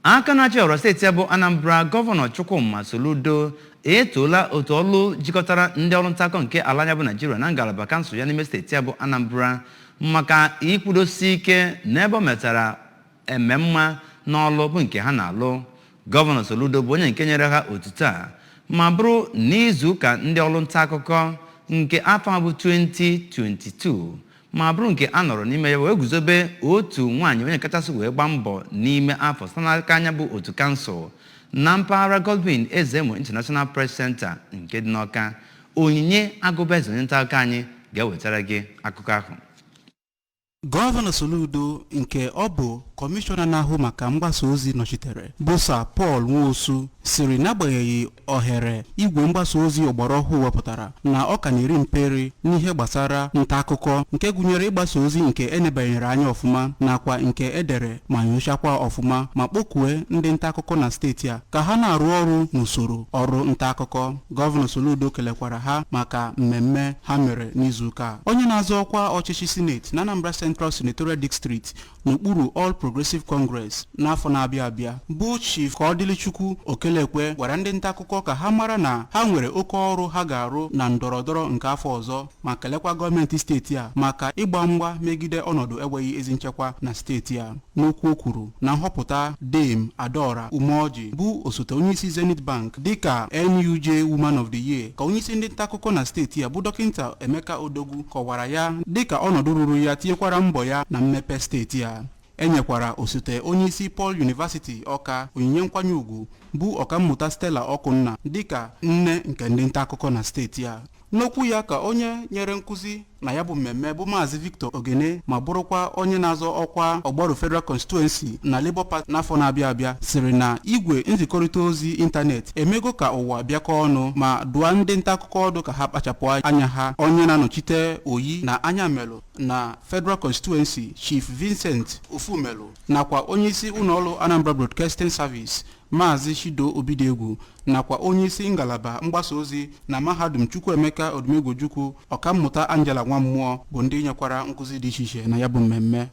aka na-achị ọrụ steeti bụ Anambra gọvanọ Chukwuma Soludo etoola otu ọlụ jikọtara ndị ọrụ ntakọ nke ala anya bụ Nigeria na ngalaba kansụl ya n'ime steeti bụ Anambra maka ikwudosi ike n'ebe o metara ememma n'ọlụ bụ nke ha na-alụ. Gọvanọ Soludo bụ onye nke nyere ha otuto a ma bụrụ n'izu ụka ndị ọrụ nta akụkọ nke afọ bụ 2022 ma bụrụ nke a nọrọ n'ime ya wee guzobe otu nwaanyị onye kachasị wee gbaa mbọ n'ime afọ site n'aka anya bụ otu kansụl na mpaghara Godwin Ezemo International Press Center nke dị n'Awka. Onyinye Agụbeze onye nta akụkọ anyị ga-ewetara gị akụkọ ahụ. Gọvanọ Soludo nke ọ bụ kọmishọna na-ahụ maka mgbasa ozi nọchitere bụ Sir Paul Nwosu siri n'agbanyeghị ohere igwe mgbasa ozi ọgbara ọhụụ wepụtara na ọ ka na-eri mperi n'ihe gbasara nta akụkọ nke gụnyere ịgbasa ozi nke enebanyere anya ọfụma nakwa nke edere ma nyochakwa ọfụma ma kpọkue ndị nta akụkọ na steeti a ka ha na-arụ ọrụ n'usoro ọrụ nta akụkọ. Gọvanọ Soludo kelekwara ha maka mmemme ha mere n'izuụka. Onye na-azọ ọkwa ọchịchị sineti na Anambra Central Senatorial District n'okpuru All Progressive Congress n'afọ na-abịa abịa bụ Chief Kaodilichukwu Okelekwe gwara ndị nta akụkọ ka ha mara na ha nwere oke ọrụ ha ga-arụ na ndọrọndọrọ nke afọ ọzọ ma kelekwa gọọmenti steeti a maka ịgba mgba megide ọnọdụ enweghị ezi nchekwa na steeti a. N'okwu o kwuru na nhọpụta Dame Adaora Umeoji bụ osote onyeisi Zenith Bank dịka NUJ Woman of the Year ka onyeisi ndị nta akụkọ na steeti a bụ Dọkịta Emeka Odogwu kọwara ya dịka ọnọdụ ruru ya tinyekwara mbọ ya na mmepe steeti a. Enyekwara osote onyeisi Paul University Awka onyinye nkwanye ugwu bụ ọkammụta Stella Okunna dịka nne nke ndị nta akụkọ na steeti a. N'okwu ya ka onye nyere nkụzi na ya bụ mmemme bụ Maazị Victor Ogene ma bụrụkwa onye na-azọ ọkwa Ogboru Federal Constituency na Labour Party n'afọ na-abịa abịa siri na igwe nzikọrịta ozi ịntanetị emego ka ụwa bịakọ ọnụ ma dụọ ndị nta akụkọ ọdụ ka ha kpachapụ anya ha. Onye na-anọchite oyi na anya melụ na Federal Constituency Chief Vincent Ofumelu nakwa onyeisi ụlọọrụ Anambra Broadcasting Service Maazị Shido Obidegwu nakwa onyeisi ngalaba mgbasa ozi na mahadum Chukwuemeka Odumegwujukwu ọkammụta Angela Nwammụọ bụ ndị nyekwara nkụzi dị iche iche na ya bụ mmemme.